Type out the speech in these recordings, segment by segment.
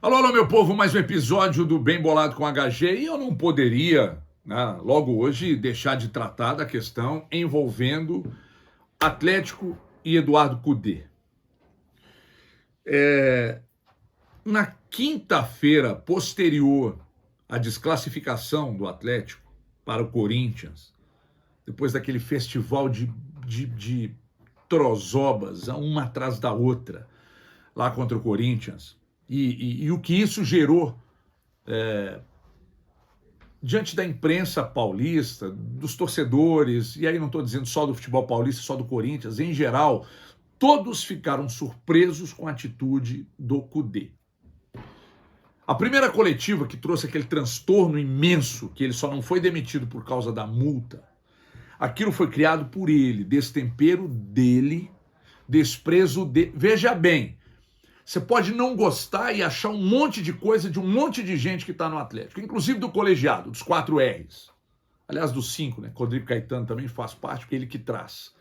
Alô, alô, meu povo, mais um episódio do Bem Bolado com HG e eu não poderia, né, logo hoje, deixar de tratar da questão envolvendo Atlético e Eduardo Cudê. Na quinta-feira posterior à desclassificação do Atlético para o Corinthians, depois daquele festival de trozobas, uma atrás da outra, lá contra o Corinthians, e o que isso gerou diante da imprensa paulista, dos torcedores, e aí não estou dizendo só do futebol paulista, só do Corinthians, em geral, todos ficaram surpresos com a atitude do Cudê. A primeira coletiva que trouxe aquele transtorno imenso, que ele só não foi demitido por causa da multa, aquilo foi criado por ele, destempero dele, desprezo dele. Veja bem, você pode não gostar e achar um monte de coisa de um monte de gente que está no Atlético, inclusive do colegiado, dos 4 R's. Aliás, dos 5, né? Rodrigo Caetano também faz parte, porque ele que traz,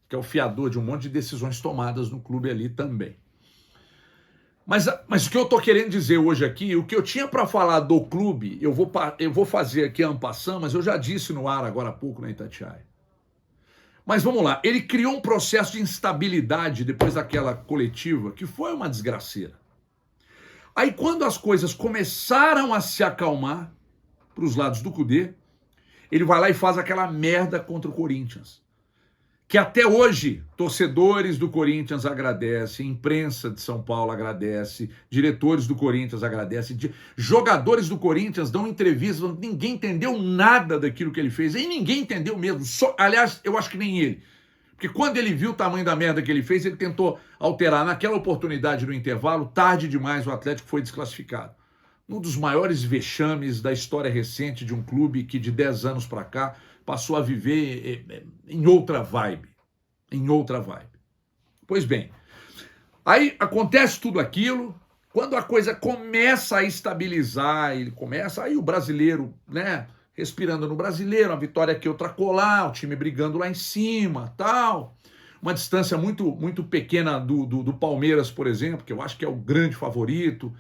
que é o fiador de um monte de decisões tomadas no clube ali também. Mas o que eu estou querendo dizer hoje aqui, o que eu tinha para falar do clube, eu vou fazer aqui en passant, mas eu já disse no ar agora há pouco na Itatiaia. Mas vamos lá, ele criou um processo de instabilidade depois daquela coletiva, que foi uma desgraceira. Aí quando as coisas começaram a se acalmar para os lados do Cudê, ele vai lá e faz aquela merda contra o Corinthians. Que até hoje, torcedores do Corinthians agradecem, imprensa de São Paulo agradece, diretores do Corinthians agradecem, jogadores do Corinthians dão entrevistas, ninguém entendeu nada daquilo que ele fez, e ninguém entendeu mesmo, aliás, eu acho que nem ele. Porque quando ele viu o tamanho da merda que ele fez, ele tentou alterar. Naquela oportunidade no intervalo, tarde demais, o Atlético foi desclassificado. Um dos maiores vexames da história recente de um clube que de 10 anos para cá passou a viver em outra vibe. Pois bem, aí acontece tudo aquilo, quando a coisa começa a estabilizar, aí o brasileiro, né, respirando no brasileiro, uma vitória aqui, outra colar, o time brigando lá em cima, tal. Uma distância muito pequena do Palmeiras, por exemplo, que eu acho que é o grande favorito.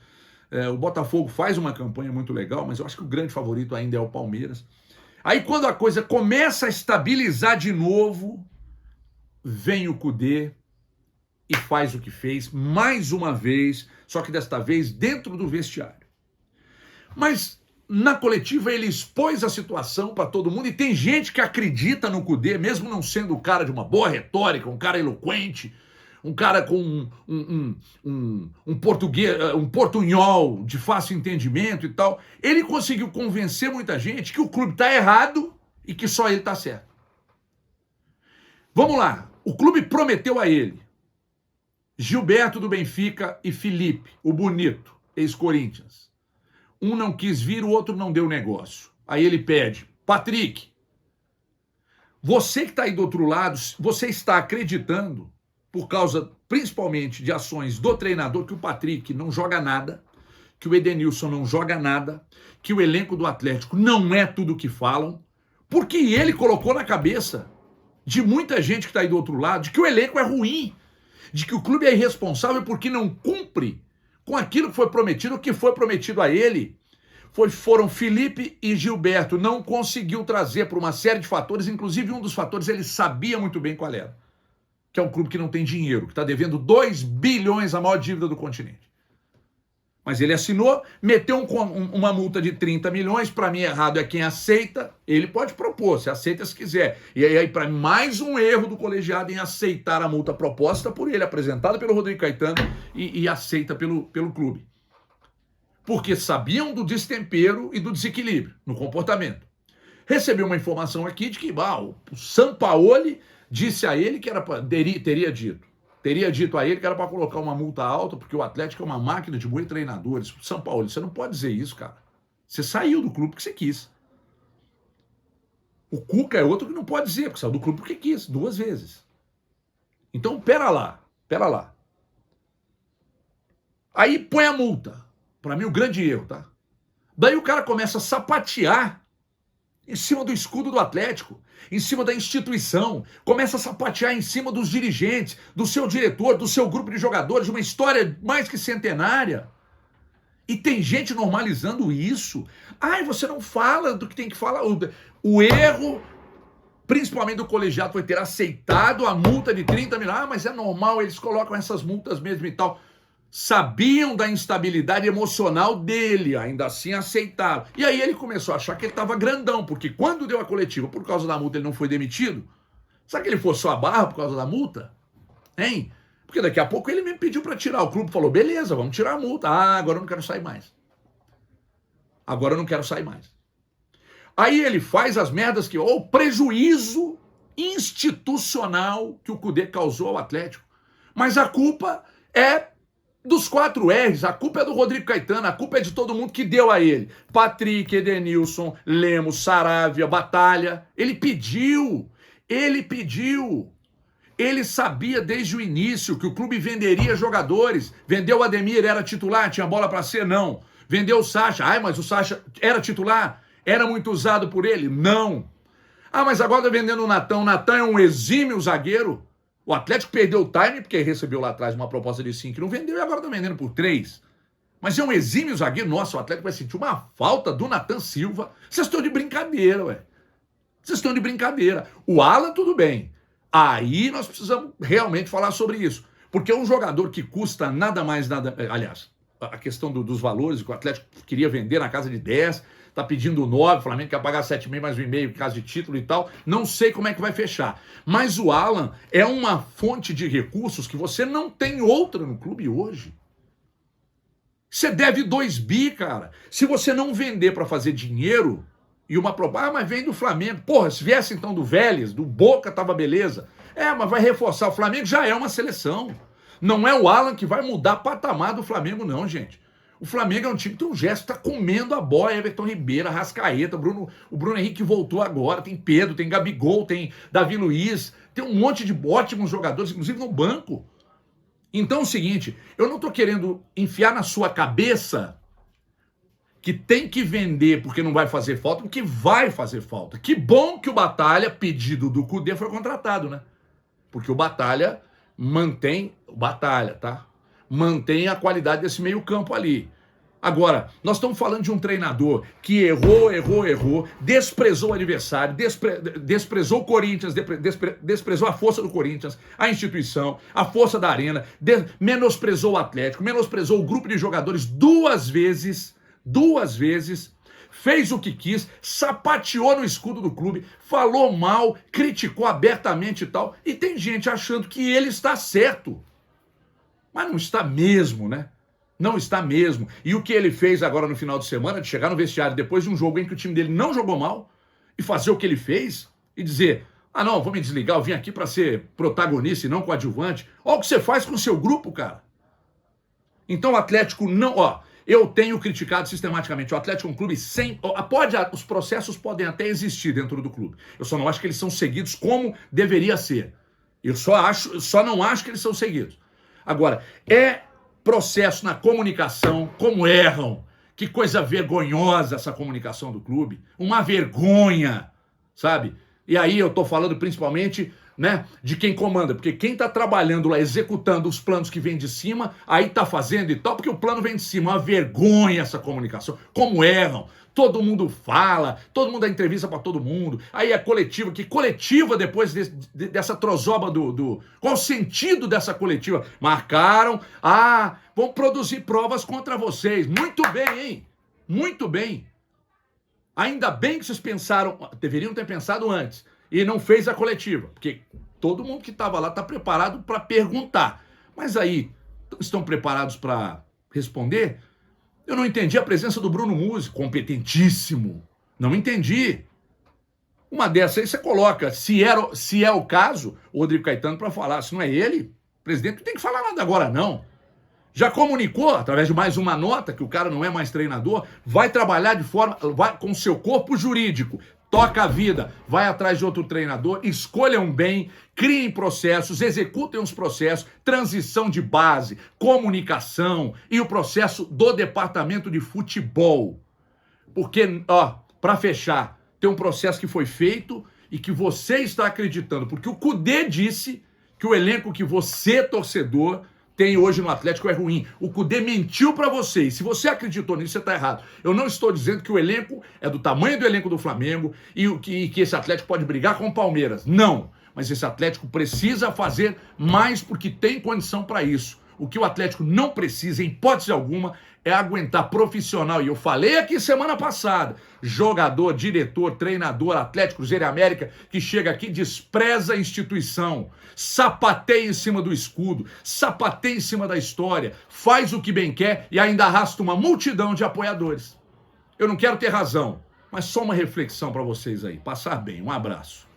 O Botafogo faz uma campanha muito legal, mas eu acho que o grande favorito ainda é o Palmeiras. Aí quando a coisa começa a estabilizar de novo, vem o Cudê e faz o que fez, mais uma vez, só que desta vez dentro do vestiário. Mas na coletiva ele expôs a situação para todo mundo, e tem gente que acredita no Cudê, mesmo não sendo o cara de uma boa retórica, um cara eloquente, um cara com um português, um portunhol de fácil entendimento e tal. Ele conseguiu convencer muita gente que o clube está errado e que só ele está certo. Vamos lá. O clube prometeu a ele Gilberto do Benfica e Felipe, o bonito, ex-Corinthians. Um não quis vir, o outro não deu negócio. Aí ele pede, Patrick, você que está aí do outro lado, você está acreditando, por causa principalmente de ações do treinador, que o Patrick não joga nada, que o Edenilson não joga nada, que o elenco do Atlético não é tudo o que falam, porque ele colocou na cabeça de muita gente que está aí do outro lado, de que o elenco é ruim, de que o clube é irresponsável porque não cumpre com aquilo que foi prometido, o que foi prometido a ele. Foram Felipe e Gilberto, não conseguiu trazer por uma série de fatores, inclusive um dos fatores ele sabia muito bem qual era, que é um clube que não tem dinheiro, que está devendo 2 bilhões, a maior dívida do continente. Mas ele assinou, meteu uma multa de 30 milhões, para mim errado é quem aceita, ele pode propor, se aceita se quiser. E aí para mim, mais um erro do colegiado em aceitar a multa proposta por ele, apresentada pelo Rodrigo Caetano e aceita pelo clube. Porque sabiam do destempero e do desequilíbrio no comportamento. Recebeu uma informação aqui de que o Sampaoli disse a ele que era teria dito a ele que era para colocar uma multa alta, porque o Atlético é uma máquina de bons treinadores. São Paulo, você não pode dizer isso, cara. Você saiu do clube porque você quis. O Cuca é outro que não pode dizer, porque saiu do clube porque quis, 2 vezes. Então, pera lá. Aí põe a multa. Para mim, o grande erro, tá? Daí o cara começa a sapatear em cima do escudo do Atlético, em cima da instituição, começa a sapatear em cima dos dirigentes, do seu diretor, do seu grupo de jogadores, de uma história mais que centenária. E tem gente normalizando isso. Ai, você não fala do que tem que falar. O erro, principalmente do colegiado, foi ter aceitado a multa de 30 mil. Ah, mas é normal, eles colocam essas multas mesmo e tal. Sabiam da instabilidade emocional dele, ainda assim aceitaram. E aí ele começou a achar que ele estava grandão, porque quando deu a coletiva por causa da multa ele não foi demitido. Será que ele forçou a barra por causa da multa? Hein? Porque daqui a pouco ele me pediu para tirar. O clube falou, beleza, vamos tirar a multa. Ah, agora eu não quero sair mais. Agora eu não quero sair mais. Aí ele faz as merdas que... o prejuízo institucional que o Cudê causou ao Atlético. Mas a culpa é dos 4 R's, a culpa é do Rodrigo Caetano, a culpa é de todo mundo que deu a ele. Patrick, Edenilson, Lemos, Saravia, Batalha. Ele pediu. Ele sabia desde o início que o clube venderia jogadores. Vendeu o Ademir, era titular, tinha bola para ser? Não. Vendeu o Sacha. Ai, mas o Sacha era titular? Era muito usado por ele? Não. Ah, mas agora tá vendendo o Natan. O Natan é um exímio zagueiro. O Atlético perdeu o time porque recebeu lá atrás uma proposta de 5 que não vendeu e agora tá vendendo por 3. Mas é um exímio zagueiro. Nossa, o Atlético vai sentir uma falta do Natan Silva. Vocês estão de brincadeira, ué. Vocês estão de brincadeira. O Alan, tudo bem. Aí nós precisamos realmente falar sobre isso. Porque um jogador que custa nada mais, nada... Aliás, a questão dos valores, que o Atlético queria vender na casa de 10, tá pedindo 9, o Flamengo quer pagar 7,5 mais 1,5 em caso de título e tal. Não sei como é que vai fechar. Mas o Alan é uma fonte de recursos que você não tem outra no clube hoje. Você deve 2 bi, cara. Se você não vender para fazer dinheiro... E uma proposta, mas vem do Flamengo. Porra, se viesse então do Vélez, do Boca, tava beleza. Mas vai reforçar. O Flamengo já é uma seleção. Não é o Alan que vai mudar patamar do Flamengo, não, gente. O Flamengo é um time que tem um gesto, tá comendo a bola. Everton Ribeiro, Arrascaeta, o Bruno Henrique voltou agora. Tem Pedro, tem Gabigol, tem Davi Luiz. Tem um monte de ótimos jogadores, inclusive no banco. Então é o seguinte, eu não tô querendo enfiar na sua cabeça... que tem que vender porque não vai fazer falta, porque vai fazer falta. Que bom que o Batalha, pedido do Cudê, foi contratado, né? Porque o Batalha mantém a qualidade desse meio campo ali. Agora, nós estamos falando de um treinador que errou, desprezou o adversário, desprezou o Corinthians, desprezou a força do Corinthians, a instituição, a força da arena, menosprezou o Atlético, menosprezou o grupo de jogadores 2 vezes, fez o que quis, sapateou no escudo do clube, falou mal, criticou abertamente e tal, e tem gente achando que ele está certo. Mas não está mesmo, né? Não está mesmo. E o que ele fez agora no final de semana, de chegar no vestiário depois de um jogo em que o time dele não jogou mal, e fazer o que ele fez, e dizer, não, vou me desligar, eu vim aqui para ser protagonista e não coadjuvante. Olha o que você faz com o seu grupo, cara. Então o Atlético não... Eu tenho criticado sistematicamente. O Atlético é um clube sem... os processos podem até existir dentro do clube. Eu só não acho que eles são seguidos como deveria ser. Eu só não acho que eles são seguidos. Agora, é processo na comunicação, como erram. Que coisa vergonhosa essa comunicação do clube. Uma vergonha, sabe? E aí eu tô falando principalmente... né, de quem comanda, porque quem tá trabalhando lá, executando os planos que vêm de cima, aí tá fazendo e tal, porque o plano vem de cima, uma vergonha essa comunicação, como erram, todo mundo fala, todo mundo dá entrevista para todo mundo, aí é coletiva, que coletiva depois dessa trozoba qual o sentido dessa coletiva? Marcaram, vão produzir provas contra vocês, muito bem, hein, muito bem, ainda bem que vocês pensaram, deveriam ter pensado antes, e não fez a coletiva, porque todo mundo que estava lá está preparado para perguntar. Mas aí, estão preparados para responder? Eu não entendi a presença do Bruno Musi, competentíssimo. Não entendi. Uma dessas aí você coloca, se é o caso, o Rodrigo Caetano para falar. Se não é ele, o presidente não tem que falar nada agora, não. Já comunicou, através de mais uma nota, que o cara não é mais treinador, vai trabalhar com seu corpo jurídico. Toca a vida, vai atrás de outro treinador, escolham bem, criem processos, executem os processos, transição de base, comunicação e o processo do departamento de futebol. Porque, para fechar, tem um processo que foi feito e que você está acreditando, porque o Cudê disse que o elenco que você, torcedor, tem hoje no Atlético é ruim. O Cudê mentiu para vocês. Se você acreditou nisso, você está errado. Eu não estou dizendo que o elenco é do tamanho do elenco do Flamengo e que esse Atlético pode brigar com o Palmeiras. Não. Mas esse Atlético precisa fazer mais porque tem condição para isso. O que o Atlético não precisa, em hipótese alguma, é aguentar profissional. E eu falei aqui semana passada, jogador, diretor, treinador, Atlético, Cruzeiro e América, que chega aqui, despreza a instituição, sapateia em cima do escudo, sapateia em cima da história, faz o que bem quer e ainda arrasta uma multidão de apoiadores. Eu não quero ter razão, mas só uma reflexão para vocês aí. Passar bem. Um abraço.